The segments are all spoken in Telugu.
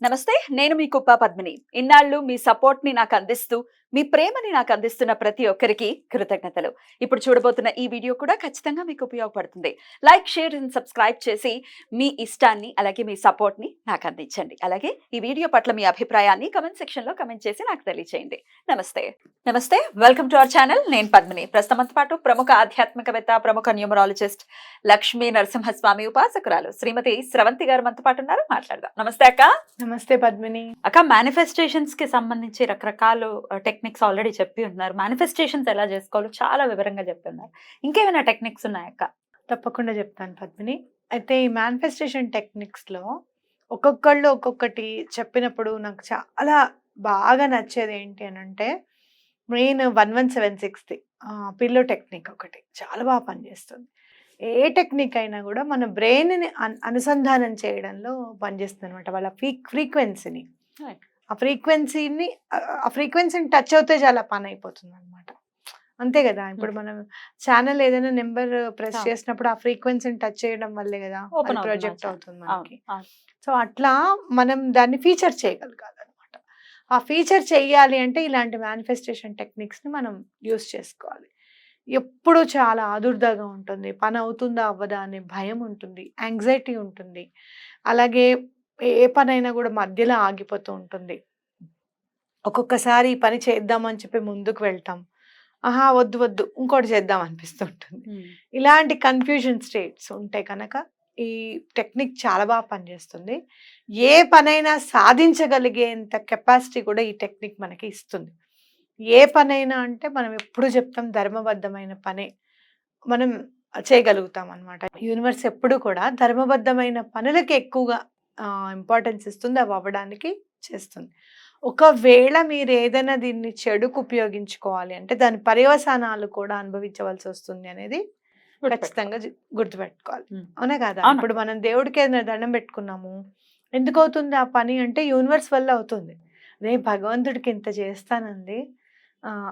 నమస్తే, నేను మీ కుప్ప పద్మిని. ఇన్నాళ్ళు మీ సపోర్ట్‌ని నాకందిస్తూ, మీ ప్రేమని నాకందిస్తున్న ప్రతి ఒక్కరికి కృతజ్ఞతలు. ఇప్పుడు చూడబోతున్న ఈ వీడియో కూడా ఖచ్చితంగా మీకు ఉపయోగపడుతుంది. లైక్, షేర్ అండ్ సబ్స్క్రైబ్ చేసి మీ ఇష్టాన్ని, అలాగే మీ సపోర్ట్‌ని నాకందించండి. అలాగే ఈ వీడియో పట్ల మీ అభిప్రాయాన్ని కామెంట్ సెక్షన్‌లో కామెంట్ చేసి నాకు తెలియజేయండి. నమస్తే. నమస్తే. Welcome to our channel. నేను పద్మిని. ప్రస్తుతంతో పాటు ప్రముఖ ఆధ్యాత్మికవేత్త, ప్రముఖ న్యూమరాలజిస్ట్ లక్ష్మీ నరసింహస్వామి ఉపాసకురాలు శ్రీమతి స్రవంతి గారు మనతో పాటు ఉన్నారు. మాట్లాడదాం. నమస్తే అక్క. నమస్తే పద్మిని. అక్క, మేనిఫెస్టేషన్స్ కి సంబంధించి రకరకాల టెక్నిక్స్ ఆల్రెడీ చెప్పి ఉన్నారు. మేనిఫెస్టేషన్స్ ఎలా చేసుకోవాలో చాలా వివరంగా చెప్పి ఉన్నారు. ఇంకేమైనా టెక్నిక్స్ ఉన్నాయక్క? తప్పకుండా చెప్తాను పద్మిని. అయితే ఈ మేనిఫెస్టేషన్ టెక్నిక్స్ లో ఒక్కొక్కళ్ళు ఒక్కొక్కటి చెప్పినప్పుడు నాకు చాలా బాగా నచ్చేది ఏంటి అని అంటే, మెయిన్ 1176 పిల్లో టెక్నిక్ ఒకటి చాలా బాగా పనిచేస్తుంది. ఏ టెక్నిక్ అయినా కూడా మన బ్రెయిన్ని అనుసంధానం చేయడంలో పనిచేస్తుంది అనమాట. వాళ్ళ ఫ్రీక్వెన్సీని ఆ ఫ్రీక్వెన్సీని టచ్ అవుతే చాలా పని అయిపోతుంది అనమాట. అంతే కదా, ఇప్పుడు మనం ఛానల్ ఏదైనా నెంబర్ ప్రెస్ చేసినప్పుడు ఆ ఫ్రీక్వెన్సీని టచ్ చేయడం వల్లే కదా ప్రొజెక్ట్ అవుతుంది మనకి. సో అట్లా మనం దాన్ని ఫీచర్ చేయగలగాలన్నమాట. ఆ ఫీచర్ చేయాలి అంటే ఇలాంటి మేనిఫెస్టేషన్ టెక్నిక్స్ని మనం యూస్ చేసుకోవాలి. ఎప్పుడు చాలా ఆదుర్దాగా ఉంటుంది, పని అవుతుందా అవ్వదా అనే భయం ఉంటుంది, యాంగ్జైటీ ఉంటుంది. అలాగే ఏ పనైనా కూడా మధ్యలో ఆగిపోతూ ఉంటుంది. ఒక్కొక్కసారి ఈ పని చేద్దామని చెప్పి ముందుకు వెళ్తాం, ఆహా వద్దు వద్దు ఇంకోటి చేద్దాం అనిపిస్తుంటుంది. ఇలాంటి కన్ఫ్యూజన్ స్టేట్స్ ఉంటే కనుక ఈ టెక్నిక్ చాలా బాగా పనిచేస్తుంది. ఏ పనైనా సాధించగలిగేంత కెపాసిటీ కూడా ఈ టెక్నిక్ మనకి ఇస్తుంది. ఏ పనైనా అంటే మనం ఎప్పుడు చెప్తాం, ధర్మబద్ధమైన పనే మనం చేయగలుగుతాం అనమాట. యూనివర్స్ ఎప్పుడు కూడా ధర్మబద్ధమైన పనులకి ఎక్కువగా ఇంపార్టెన్స్ ఇస్తుంది, అవి అవ్వడానికి చేస్తుంది. ఒకవేళ మీరు ఏదైనా దీన్ని చెడుకు ఉపయోగించుకోవాలి అంటే దాని పర్యవసానాలు కూడా అనుభవించవలసి వస్తుంది అనేది ఖచ్చితంగా గుర్తుపెట్టుకోవాలి. అవునా కదా? ఇప్పుడు మనం దేవుడికి ఏదైనా దండం పెట్టుకున్నాము, ఎందుకు అవుతుంది ఆ పని అంటే యూనివర్స్ వల్ల అవుతుంది. రే భగవంతుడికి ఇంత చేస్తానండి,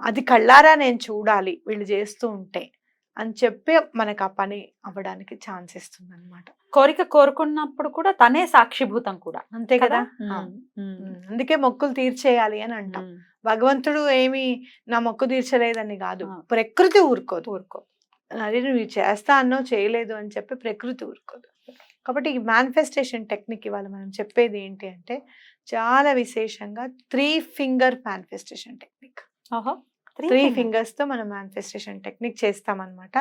అది కళ్ళారా నేను చూడాలి వీళ్ళు చేస్తూ ఉంటే అని చెప్పి మనకు ఆ పని అవ్వడానికి ఛాన్స్ ఇస్తుంది అనమాట. కోరిక కోరుకున్నప్పుడు కూడా తనే సాక్షిభూతం కూడా, అంతే కదా. అందుకే మొక్కులు తీర్చేయాలి అని అంటాం. భగవంతుడు ఏమి నా మొక్కు తీర్చలేదని కాదు, ప్రకృతి ఊరుకోదు. అది నువ్వు చేస్తా అన్నో చేయలేదు అని చెప్పి ప్రకృతి ఊరుకోదు. కాబట్టి ఈ మేనిఫెస్టేషన్ టెక్నిక్ ఇవాళ మనం చెప్పేది ఏంటి అంటే చాలా విశేషంగా 3 ఫింగర్ మేనిఫెస్టేషన్ టెక్నిక్. 3 ఫింగర్స్ తో మనం మేనిఫెస్టేషన్ టెక్నిక్ చేస్తామన్నమాట.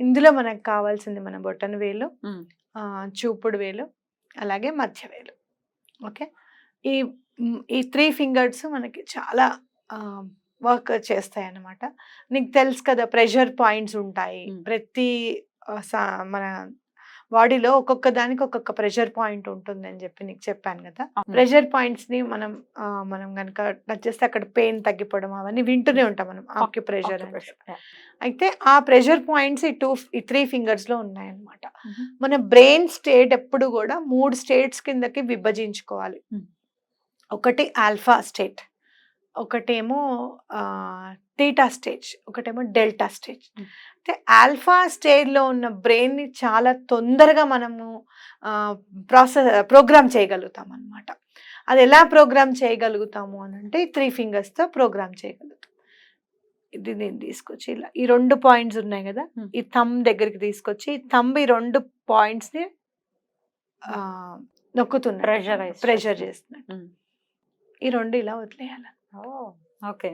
ఇందులో మనకు కావాల్సింది మన బొటన వేలు, చూపుడు వేలు, అలాగే మధ్య వేలు. ఓకే, ఈ 3 ఫింగర్స్ మనకి చాలా వర్క్ చేస్తాయి అన్నమాట. నీకు తెలుసు కదా, ప్రెషర్ పాయింట్స్ ఉంటాయి ప్రతి మన బాడీలో. ఒక్కొక్క దానికి ఒక్కొక్క ప్రెషర్ పాయింట్ ఉంటుంది అని చెప్పి నీకు చెప్పాను కదా. ప్రెషర్ పాయింట్స్ ని మనం కనుక టచ్ చేస్తే అక్కడ పెయిన్ తగ్గిపోవడం అవన్నీ వింటూనే ఉంటాం మనం, ఆక్యుప్రెషర్ అని. అయితే ఆ ప్రెషర్ పాయింట్స్ ఈ 3 ఫింగర్స్ లో ఉన్నాయన్నమాట. మన బ్రెయిన్ స్టేట్ ఎప్పుడు కూడా 3 స్టేట్స్ కిందకి విభజించుకోవాలి. ఒకటి ఆల్ఫా స్టేట్, ఒకటేమో థీటా స్టేజ్, ఒకటేమో డెల్టా స్టేజ్. అయితే ఆల్ఫా స్టేజ్లో ఉన్న బ్రెయిన్ని చాలా తొందరగా మనము ప్రోగ్రామ్ చేయగలుగుతాం అన్నమాట. అది ఎలా ప్రోగ్రామ్ చేయగలుగుతాము అని అంటే 3 ఫింగర్స్తో ప్రోగ్రామ్ చేయగలుగుతాం. ఇది నేను తీసుకొచ్చి ఇలా ఈ 2 పాయింట్స్ ఉన్నాయి కదా, ఈ థంబ్ దగ్గరికి తీసుకొచ్చి ఈ 2 పాయింట్స్ని నొక్కుతున్నా, ప్రెషర్ చేస్తున్నట్టు. ఈ 2 ఇలా వదిలేయాలి. ఓకే,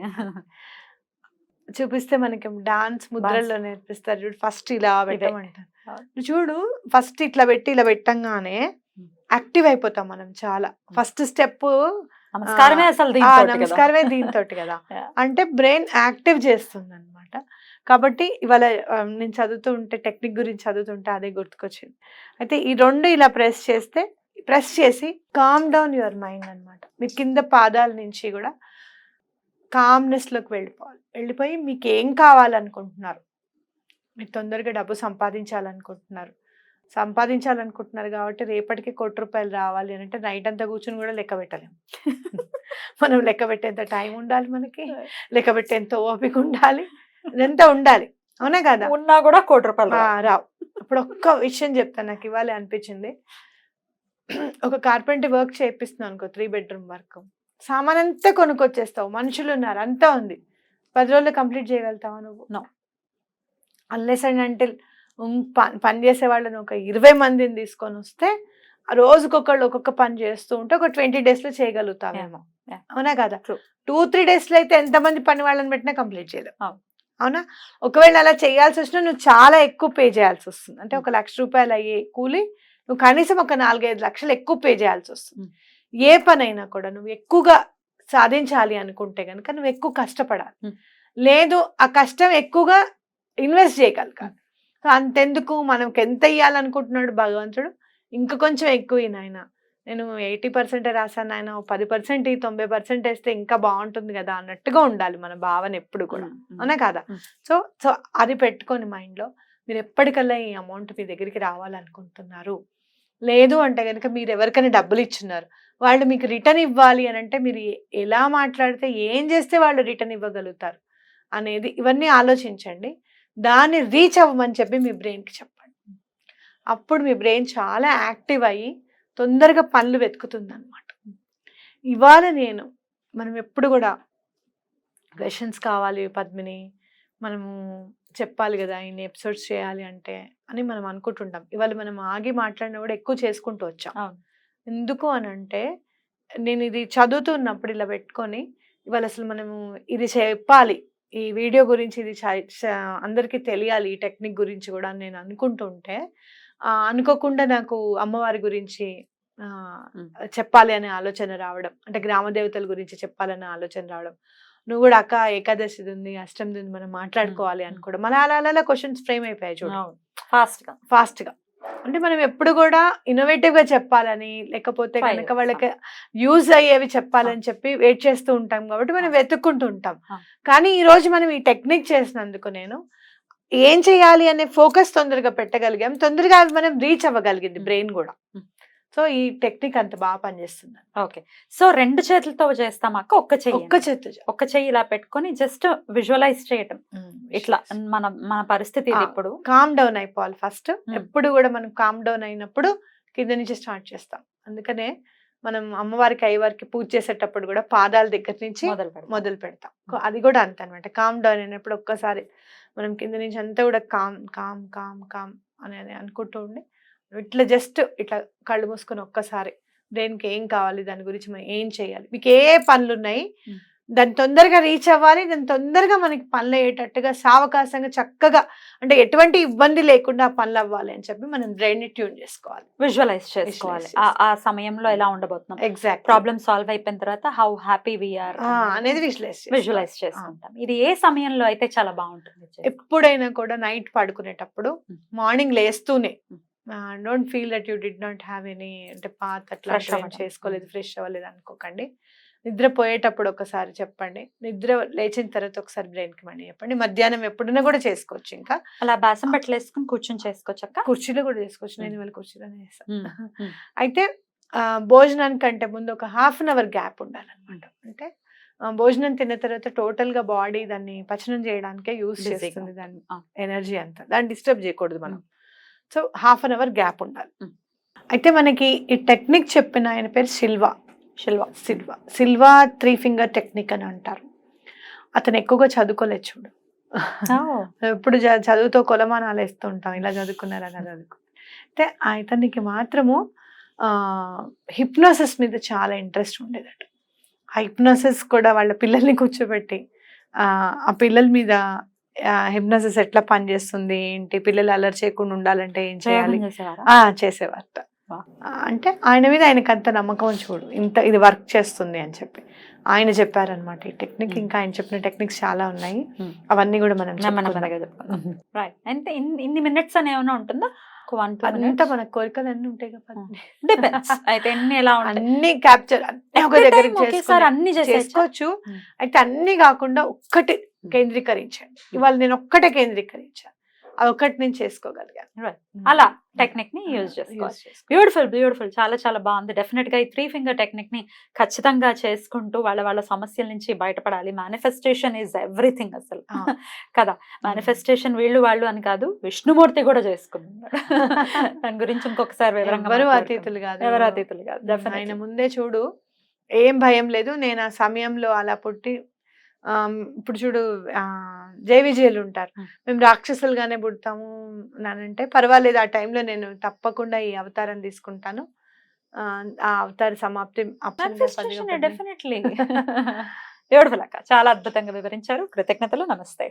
చూపిస్తే మనకి డాన్స్ ముద్రల్లో నేర్పిస్తారు చూడు, ఫస్ట్ ఇలా పెట్టమంటారు. చూడు, ఫస్ట్ ఇట్లా పెట్టి ఇలా పెట్టంగానే యాక్టివ్ అయిపోతాం మనం చాలా. ఫస్ట్ స్టెప్ నమస్కారమే దీంతో కదా, అంటే బ్రెయిన్ యాక్టివ్ చేస్తుంది అనమాట. కాబట్టి ఇవాళ నేను చదువుతూ ఉంటే, టెక్నిక్ గురించి చదువుతుంటే అదే గుర్తుకొచ్చింది. అయితే ఈ 2 ఇలా ప్రెస్ చేసి కామ్ డౌన్ యువర్ మైండ్ అనమాట. మీరు కింద పాదాల నుంచి కూడా కామ్నెస్లోకి వెళ్ళిపోయి మీకు ఏం కావాలనుకుంటున్నారు, మీరు తొందరగా డబ్బు సంపాదించాలనుకుంటున్నారు కాబట్టి రేపటికి ₹1,00,00,000 రావాలి అని అంటే నైట్ అంతా కూర్చొని కూడా లెక్క పెట్టలేము. మనం లెక్క పెట్టేంత టైం ఉండాలి, మనకి లెక్క పెట్టేంత ఓపిక ఉండాలి, ఇదంతా ఉండాలి. అవునా కదా? ఉన్నా కూడా ₹1,00,00,000 రావు. ఇప్పుడు ఒక్క విషయం చెప్తాను, నాకు ఇవ్వాలి అనిపించింది. ఒక కార్పెంటర్ వర్క్ చేపిస్తున్నావు అనుకో 3 bedroom వర్క్, సామాన్ అంతా కొనుక్కొచ్చేస్తావు, మనుషులు ఉన్నారు, అంతా ఉంది, 10 రోజుల్లో కంప్లీట్ చేయగలుగుతావా నువ్వు? No. అన్లెస్ అండ్ అంటిల్ పని చేసే వాళ్ళని ఒక 20 మందిని తీసుకొని వస్తే ఆ రోజుకొకళ్ళు ఒక్కొక్క పని చేస్తూ ఉంటే ఒక 20 days లో చేయగలుగుతావేమో. Yeah. అవునా కదా? True. 2-3 days లో అయితే ఎంతమంది పని వాళ్ళని పెట్టినా కంప్లీట్ చేయలేవు. అవును. అవునా? ఒకవేళ అలా చేయాల్సి వచ్చినా నువ్వు చాలా ఎక్కువ పే చేయాల్సి వస్తుంది. అంటే 1 లక్ష రూపాయలు అయ్యే కూలి నువ్వు కనీసం ఒక 4-5 లక్షలు ఎక్కువ పే చేయాల్సి వస్తుంది. ఏ పనైనా కూడా నువ్వు ఎక్కువగా సాధించాలి అనుకుంటే కనుక నువ్వు ఎక్కువ కష్టపడాలి. లేదు ఆ కష్టం ఎక్కువగా ఇన్వెస్ట్ చేయగలగాలి. సో అంతెందుకు మనకు ఎంత ఇవ్వాలనుకుంటున్నాడు భగవంతుడు, ఇంకా కొంచెం ఎక్కువ నాయన, నేను 80% రాశాను ఆయన, 10% 90% వేస్తే ఇంకా బాగుంటుంది కదా అన్నట్టుగా ఉండాలి మన భావన ఎప్పుడు కూడా. అవునా కాదా? సో సో అది పెట్టుకొని మైండ్లో మీరు ఎప్పటికల్లా ఈ అమౌంట్ మీ దగ్గరికి రావాలనుకుంటున్నారు. లేదు అంటే కనుక మీరు ఎవరికైనా డబ్బులు ఇచ్చున్నారు, వాళ్ళు మీకు రిటర్న్ ఇవ్వాలి అని అంటే మీరు ఎలా మాట్లాడితే ఏం చేస్తే వాళ్ళు రిటర్న్ ఇవ్వగలుగుతారు అనేది ఇవన్నీ ఆలోచించండి. దాన్ని రీచ్ అవ్వమని చెప్పి మీ బ్రెయిన్కి చెప్పండి. అప్పుడు మీ బ్రెయిన్ చాలా యాక్టివ్ అయ్యి తొందరగా పనులు వెతుకుతుంది అనమాట. ఇవాళ మనం ఎప్పుడు కూడా క్వశ్చన్స్ కావాలి పద్మిని, మనము చెప్పాలి కదా ఇన్ని ఎపిసోడ్స్ చేయాలి అంటే అని మనం అనుకుంటుంటాం. ఇవాళ మనం ఆగి మాట్లాడినా కూడా ఎక్కువ చేసుకుంటూ వచ్చాం. ఎందుకు అని అంటే నేను ఇది చదువుతున్నప్పుడు ఇలా పెట్టుకొని ఇవాళ అసలు మనము ఇది చెప్పాలి, ఈ వీడియో గురించి ఇది అందరికీ తెలియాలి, ఈ టెక్నిక్ గురించి కూడా నేను అనుకుంటూ ఉంటే అనుకోకుండా నాకు అమ్మవారి గురించి చెప్పాలి అనే ఆలోచన రావడం, అంటే గ్రామ దేవతల గురించి చెప్పాలనే ఆలోచన రావడం, నువ్వు కూడా అక్క ఏకాదశిది ఉంది, అష్టమిది ఉంది, మనం మాట్లాడుకోవాలి అనుకోవడం, మన అలా క్వశ్చన్స్ ఫ్రేమ్ అయిపోయాయి చూడండి ఫాస్ట్ గా. అంటే మనం ఎప్పుడు కూడా ఇన్నోవేటివ్ గా చెప్పాలని, లేకపోతే కనుక వాళ్ళకి యూజ్ అయ్యేవి చెప్పాలని చెప్పి వెయిట్ చేస్తూ ఉంటాం కాబట్టి మనం వెతుక్కుంటూ ఉంటాం. కానీ ఈ రోజు మనం ఈ టెక్నిక్ చేసినందుకు నేను ఏం చేయాలి అనే ఫోకస్ తొందరగా పెట్టగలిగాం, తొందరగా మనం రీచ్ అవ్వగలిగింది బ్రెయిన్ కూడా. సో ఈ టెక్నిక్ అంత బాగా పనిచేస్తుంది. ఓకే, సో 2 చేతులతో చేస్తామాక ఒక్క చెయ్యి ఇలా పెట్టుకొని జస్ట్ విజువలైజ్ చేయటం, ఇట్లా మన పరిస్థితి ఇప్పుడు కామ్ డౌన్ అయిపోవాలి ఫస్ట్. ఎప్పుడు కూడా మనం కామ్ డౌన్ అయినప్పుడు కింద నుంచి స్టార్ట్ చేస్తాం. అందుకనే మనం అమ్మవారికి అయ్యవారికి పూజ చేసేటప్పుడు కూడా పాదాల దగ్గర నుంచి మొదలు పెడతాం. అది కూడా అంత అనమాట. కామ్ డౌన్ అయినప్పుడు ఒక్కసారి మనం కింద నుంచి అంతా కూడా కామ్ కామ్ కామ్ కామ్ అని అనుకుంటూ ఉండి ఇట్లా జస్ట్ ఇట్లా కళ్ళు మూసుకొని ఒక్కసారి బ్రెయిన్కి ఏం కావాలి, దాని గురించి మనం ఏం చేయాలి, మీకు ఏ పనులు ఉన్నాయి, దాన్ని తొందరగా రీచ్ అవ్వాలి, దాన్ని తొందరగా మనకి పనులు అయ్యేటట్టుగా సావకాశంగా చక్కగా, అంటే ఎటువంటి ఇబ్బంది లేకుండా పనులు అవ్వాలి అని చెప్పి మనం బ్రెయిన్ ని ట్యూన్ చేసుకోవాలి, విజువలైజ్ చేసుకోవాలి. ఆ సమయంలో ఎలా ఉండబోతున్నాం, ఎగ్జాక్ట్ ప్రాబ్లమ్ సాల్వ్ అయిపోయిన తర్వాత హౌ హ్యాపీ వీఆర్ అనేది విజువలైజ్ చేసుకుంటాం. ఇది ఏ సమయంలో అయితే చాలా బాగుంటుంది? ఎప్పుడైనా కూడా నైట్ పడుకునేటప్పుడు, మార్నింగ్ లేస్తూనే don't feel that you did not have any అంటే పాత్ అట్లా చేసుకోలేదు, ఫ్రెష్ అవ్వలేదు అనుకోకండి. నిద్రపోయేటప్పుడు ఒకసారి చెప్పండి, నిద్ర లేచిన తర్వాత ఒకసారి బ్రెయిన్ కి మనీ చెప్పండి. మధ్యాహ్నం ఎప్పుడైనా కూడా చేసుకోవచ్చు. ఇంకా అలా బాసం బట్టలు వేసుకుని కూర్చొని చేసుకోవచ్చు అక్క, కుర్చీలో కూడా చేసుకోవచ్చు. నేను ఇవాళ కుర్చీలోనే చేస్తాను. అయితే భోజనానికంటే ముందు ఒక 1/2 hour గ్యాప్ ఉండాలన్నమాట. అంటే భోజనం తిన్న తర్వాత టోటల్ గా బాడీ దాన్ని పచనం చేయడానికే యూజ్ చేస్తుంది, దాని ఎనర్జీ అంతా, దాన్ని డిస్టర్బ్ చేయకూడదు మనం. సో 1/2 hour గ్యాప్ ఉండాలి. అయితే మనకి ఈ టెక్నిక్ చెప్పిన ఆయన పేరు సిల్వా 3 finger టెక్నిక్ అని అంటారు. అతను ఎక్కువగా చదువుకోలేదు చూడు, ఎప్పుడు చదువుతో కొలమానాలు వేస్తూ ఉంటాం, ఇలా చదువుకున్నారు అలా చదువుకున్నారు. అయితే అతనికి మాత్రము హిప్నోసిస్ మీద చాలా ఇంట్రెస్ట్ ఉండేదట. ఆ హిప్నోసిస్ కూడా వాళ్ళ పిల్లల్ని కూర్చోబెట్టి ఆ పిల్లల మీద హిప్నోసిస్ ఎట్లా పనిచేస్తుంది ఏంటి, పిల్లలు అలర్ చేయకుండా ఉండాలంటే ఏం చేయాలి చేసేవారట. అంటే ఆయన మీద ఆయనకు అంత నమ్మకం చూడు, ఇది వర్క్ చేస్తుంది అని చెప్పి ఆయన చెప్పారనమాట ఈ టెక్నిక్. ఇంకా ఆయన చెప్పిన టెక్నిక్స్ చాలా ఉన్నాయి, అవన్నీ కూడా మనం ఇన్ని మినిట్స్ అని ఏమైనా ఉంటుందా? అంతా మన కోరికలు అన్ని ఉంటాయి కదా, అన్ని క్యాప్చర్ ఒక దగ్గర చేసుకోవచ్చు. అయితే అన్ని కాకుండా ఒక్కటి కేంద్రీకరించండి. ఇవాళ నేను ఒక్కటే కేంద్రీకరించాను, ఒకటి నేను చేసుకోగలిగాను. అలా టెక్నిక్ ని యూజ్ చేసుకోవాలి. బ్యూటిఫుల్ బ్యూటిఫుల్, చాలా చాలా బాగుంది. డెఫినెట్ గా ఈ 3 ఫింగర్ టెక్నిక్ ని ఖచ్చితంగా చేసుకుంటూ వాళ్ళ వాళ్ళ సమస్యల నుంచి బయటపడాలి. మేనిఫెస్టేషన్ ఈజ్ ఎవ్రీథింగ్ అసలు కదా. మేనిఫెస్టేషన్ వీళ్ళు వాళ్ళు అని కాదు, విష్ణుమూర్తి కూడా చేసుకున్నాడు. దాని గురించి ఇంకొకసారి వివరంగా ఎవరు మాట్లాడుకుందాం. అతీతులు కాదు. ఎవరు అతీతులు కాదు. ఆయన Definitely. ముందే చూడు, ఏం భయం లేదు. నేను ఆ సమయంలో అలా పుట్టి ఇప్పుడు చూడు జై విజయులు ఉంటారు, మేము రాక్షసులుగానే పుడతాము నానంటే పర్వాలేదు, ఆ టైంలో నేను తప్పకుండా ఈ అవతారం తీసుకుంటాను, ఆ అవతార సమాప్తి Manifestation డెఫినెట్లీ బ్యూటిఫుల్ అక్క, చాలా అద్భుతంగా వివరించారు. కృతజ్ఞతలు. నమస్తే.